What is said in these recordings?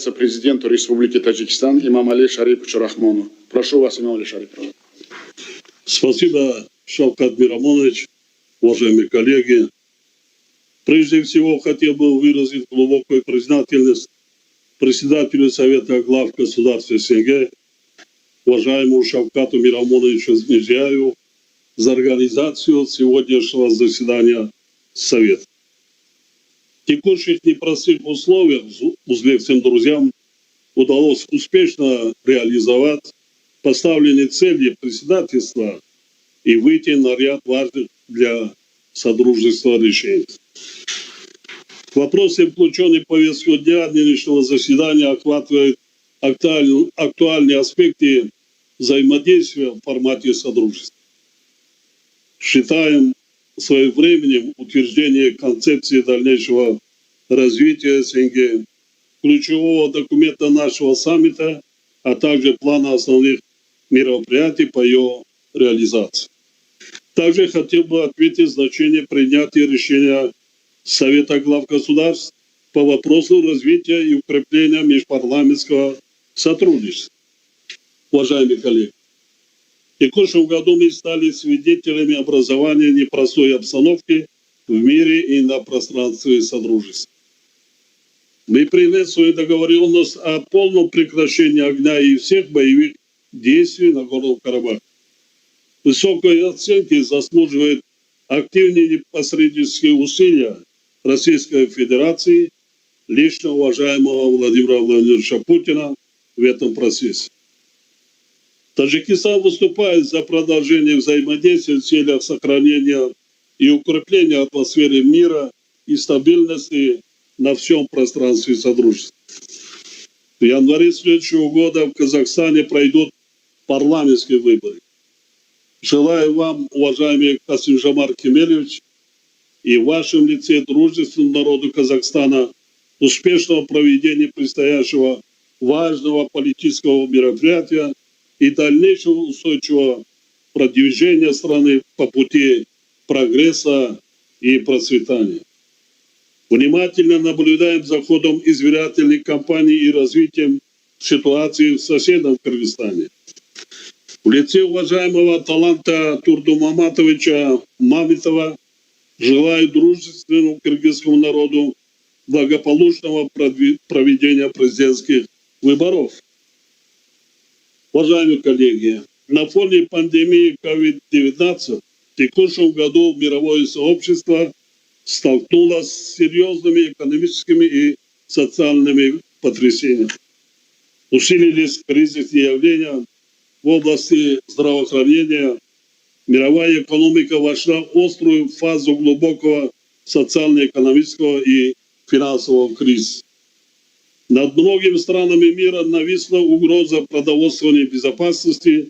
вице-президенту Республики Таджикистан Имамали Шариповичу Рахмону. Прошу вас, Имамали Шарипович. Спасибо, Шавкат Мирамонович, уважаемые коллеги. Прежде всего, хотел бы выразить глубокую признательность председателю Совета глав государств СНГ, уважаемому Шавкату Мирамоновичу Знежяеву, за организацию сегодняшнего заседания Совета. В текущих непростых условиях узбекским друзьям удалось успешно реализовать поставленные цели председательства и выйти на ряд важных для содружества решений. Вопросы, включенные в повестку дня нынешнего заседания, охватывают актуальные аспекты взаимодействия в формате содружества. Считаем своевременным утверждение концепции дальнейшего развития СНГ, ключевого документа нашего саммита, а также плана основных мероприятий по ее реализации. Также хотел бы отметить значение принятия решения Совета глав государств по вопросу развития и укрепления межпарламентского сотрудничества. Уважаемые коллеги, в текущем году мы стали свидетелями образования непростой обстановки в мире и на пространстве содружества. Мы приветствуем договоренность о полном прекращении огня и всех боевых действий на Горном Карабахе. Высокой оценки заслуживают активные непосреднические усилия Российской Федерации, лично уважаемого Владимира Владимировича Путина в этом процессе. Таджикистан выступает за продолжение взаимодействия в целях сохранения и укрепления атмосферы мира и стабильности на всем пространстве содружества. В январе следующего года в Казахстане пройдут парламентские выборы. Желаю вам, уважаемый Касым-Жомарт Кемелевич, и в вашем лице дружественному народу Казахстана успешного проведения предстоящего важного политического мероприятия и дальнейшего устойчивого продвижения страны по пути прогресса и процветания. Внимательно наблюдаем за ходом избирательной кампании и развитием ситуации в соседнем Кыргызстане. В лице уважаемого Таланта Турдумаматовича Мамитова желаю дружественному кыргызскому народу благополучного проведения президентских выборов. Уважаемые коллеги, на фоне пандемии COVID-19 в текущем году мировое сообщество столкнулось с серьезными экономическими и социальными потрясениями. Усилились кризисные явления в области здравоохранения. Мировая экономика вошла в острую фазу глубокого социально-экономического и финансового кризиса. Над многими странами мира нависла угроза продовольственной безопасности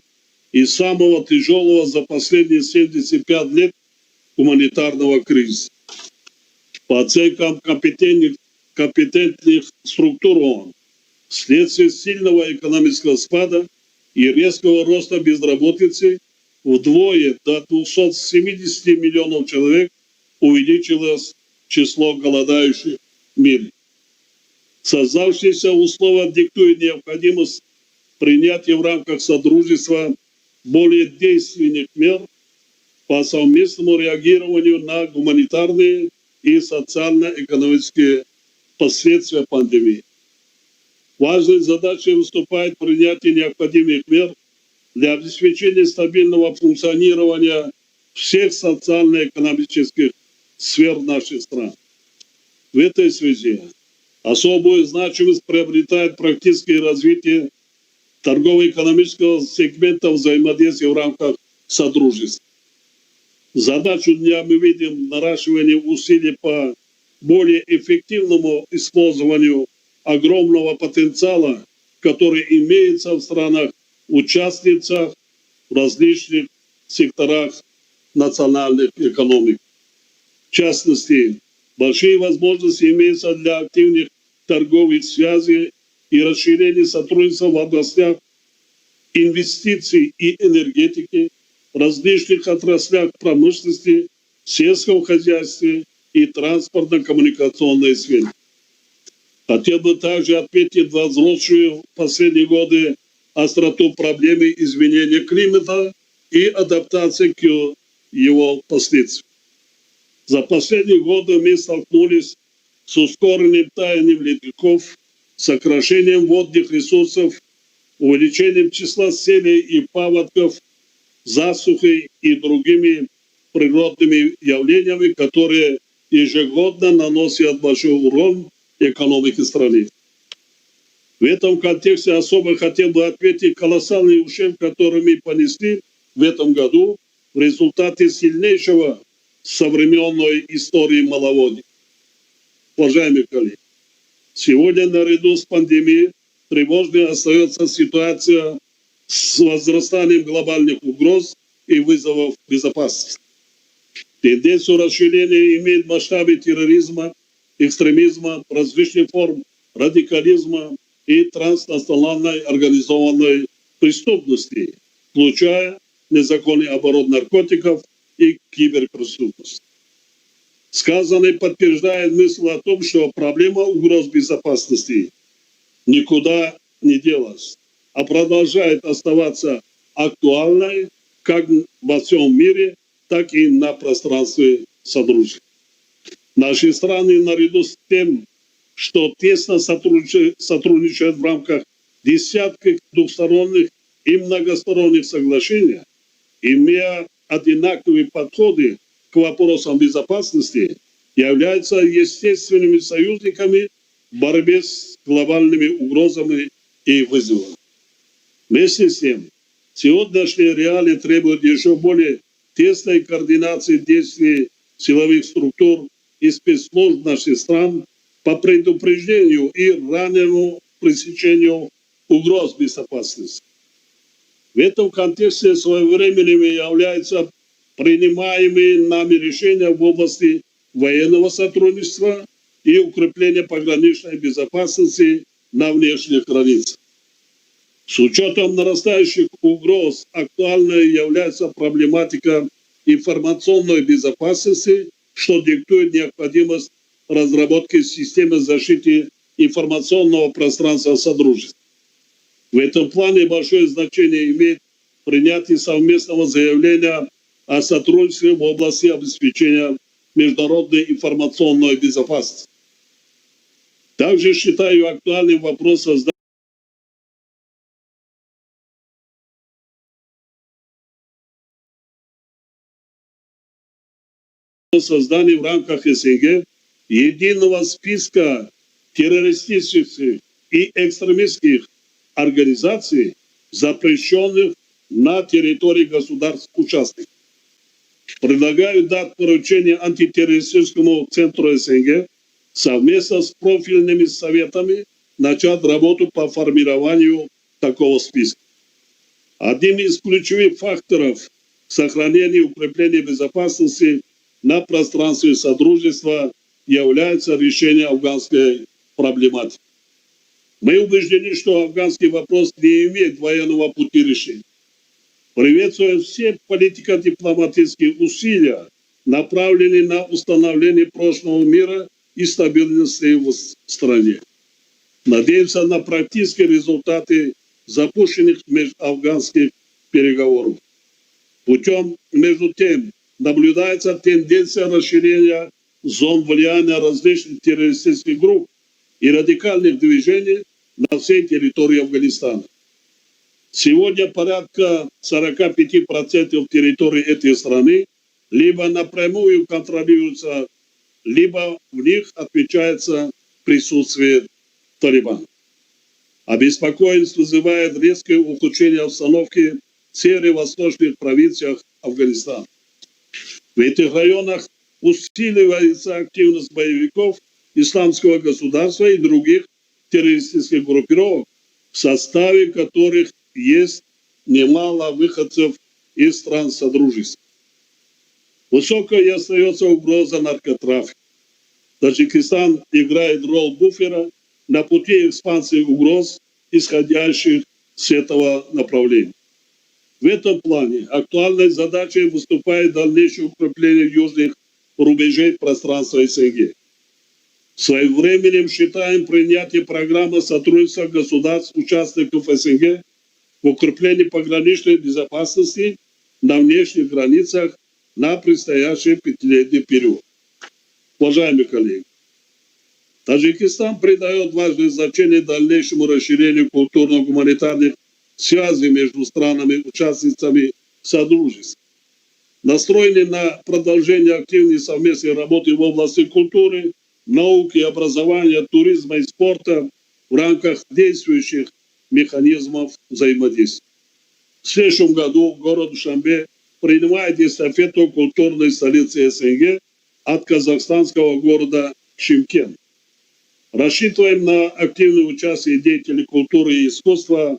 и самого тяжелого за последние 75 лет гуманитарного кризиса. По оценкам компетентных структур ООН, вследствие сильного экономического спада и резкого роста безработицы вдвое до 270 миллионов человек увеличилось число голодающих в мире. Создавшиеся условия диктуют необходимость принятия в рамках Содружества более действенных мер по совместному реагированию на гуманитарные и социально-экономические последствия пандемии. Важной задачей выступает принятие необходимых мер для обеспечения стабильного функционирования всех социально-экономических сфер наших стран. В этой связи особую значимость приобретает практическое развитие торгово-экономического сегмента взаимодействия в рамках Содружества. Задачу дня мы видим наращивание усилий по более эффективному использованию огромного потенциала, который имеется в странах-участницах в различных секторах национальных экономик. В частности, большие возможности имеются для активных торговых связей и расширения сотрудничества в областях инвестиций и энергетики, различных отраслях промышленности, сельском хозяйстве и транспортно-коммуникационной сфере. Хотел бы также отметить возросшую в последние годы остроту проблемы изменения климата и адаптации к его последствиям. За последние годы мы столкнулись с ускоренным таянием ледников, сокращением водных ресурсов, увеличением числа селей и паводков, засухой и другими природными явлениями, которые ежегодно наносят большой урон экономике страны. В этом контексте особо хотел бы отметить колоссальный ущерб, который мы понесли в этом году в результате сильнейшего современной истории маловодья. Уважаемые коллеги, сегодня наряду с пандемией тревожной остается ситуация с возрастанием глобальных угроз и вызовов безопасности. Тенденцию расширения имеет масштабы терроризма, экстремизма, различных форм радикализма и транснациональной организованной преступности, включая незаконный оборот наркотиков и киберпреступность. Сказанное подтверждает мысль о том, что проблема угроз безопасности никуда не делась, а продолжает оставаться актуальной как во всем мире, так и на пространстве Содружества. Наши страны, наряду с тем, что тесно сотрудничают в рамках десятков двухсторонних и многосторонних соглашений, имея одинаковые подходы к вопросам безопасности, являются естественными союзниками в борьбе с глобальными угрозами и вызовами. Вместе с тем, сегодняшние реалии требуют еще более тесной координации действий силовых структур и спецслужб наших стран по предупреждению и раннему пресечению угроз безопасности. В этом контексте своевременными являются принимаемые нами решения в области военного сотрудничества и укрепления пограничной безопасности на внешних границах. С учетом нарастающих угроз актуальной является проблематика информационной безопасности, что диктует необходимость разработки системы защиты информационного пространства Содружества. В этом плане большое значение имеет принятие совместного заявления о сотрудничестве в области обеспечения международной информационной безопасности. Также считаю актуальным вопрос создания в рамках СНГ единого списка террористических и экстремистских организаций, запрещенных на территории государств-участников. Предлагаю дать поручение антитеррористическому центру СНГ совместно с профильными советами начать работу по формированию такого списка. Одним из ключевых факторов сохранения и укрепления безопасности на пространстве Содружества является решение афганской проблематики. Мы убеждены, что афганский вопрос не имеет военного пути решения. Приветствуем все политико-дипломатические усилия, направленные на установление прочного мира и стабильности в стране. Надеемся на практические результаты запущенных межафганских переговоров. Между тем, наблюдается тенденция расширения зон влияния различных террористических групп и радикальных движений на всей территории Афганистана. Сегодня порядка 45% территории этой страны либо напрямую контролируются, либо в них отмечается присутствие талибан. Обеспокоенность вызывает резкое ухудшение обстановки в северо-восточных провинциях Афганистана. В этих районах усиливается активность боевиков Исламского государства и других террористических группировок, в составе которых есть немало выходцев из стран Содружества. Высокой остается угроза наркотрафика. Таджикистан играет роль буфера на пути экспансии угроз, исходящих с этого направления. В этом плане актуальной задачей выступает дальнейшее укрепление южных рубежей пространства СНГ. Своевременным считаем принятие программы сотрудничества государств, участников СНГ в укреплении пограничной безопасности на внешних границах на предстоящий пятилетний период. Уважаемые коллеги, Таджикистан придает важное значение дальнейшему расширению культурно-гуманитарных связей между странами-участницами Содружества. Настроены на продолжение активной совместной работы в области культуры, науки, образования, туризма и спорта в рамках действующих механизмов взаимодействия. В следующем году город Душанбе принимает эстафету культурной столицы СНГ от казахстанского города Шымкент. Рассчитываем на активное участие деятелей культуры и искусства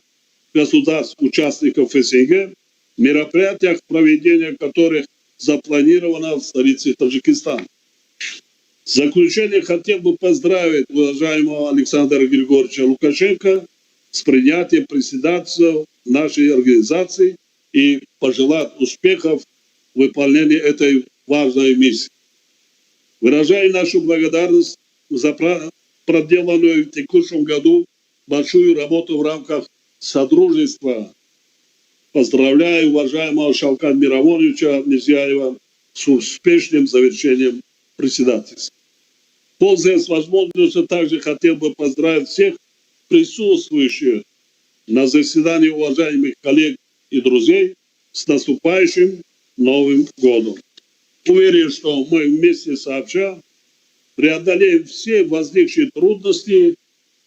государств-участников СНГ в мероприятиях, проведение которых запланировано в столице Таджикистана. В заключение хотел бы поздравить уважаемого Александра Григорьевича Лукашенко с принятием председательства нашей организации и пожелать успехов в выполнении этой важной миссии. Выражаю нашу благодарность за проделанную в текущем году большую работу в рамках Содружества. Поздравляю уважаемого Шавката Миромоновича Мирзияева с успешным завершением председательства. Пользуясь возможностью, также хотел бы поздравить всех присутствующих на заседании уважаемых коллег и друзей с наступающим Новым годом. Уверен, что мы вместе сообща преодолеем все возникшие трудности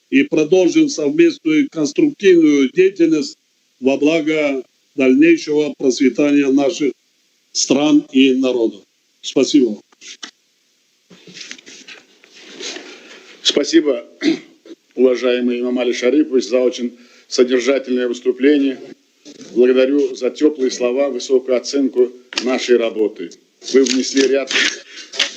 и продолжим совместную конструктивную деятельность во благо дальнейшего процветания наших стран и народов. Спасибо. Спасибо, уважаемый Имамали Шарипович, за очень содержательное выступление. Благодарю за теплые слова, высокую оценку нашей работы. Вы внесли ряд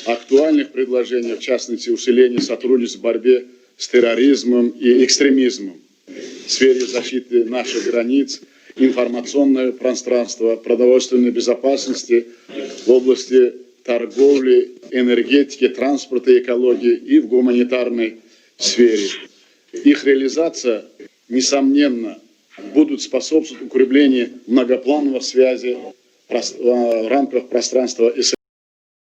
актуальных предложений, в частности, усиление сотрудничества в борьбе с терроризмом и экстремизмом в сфере защиты наших границ, информационное пространство, продовольственной безопасности в области торговли, энергетики, транспорта и экологии и в гуманитарной сфере. Их реализация, несомненно, будут способствовать укреплению многоплановой связи в рамках пространства СНГ.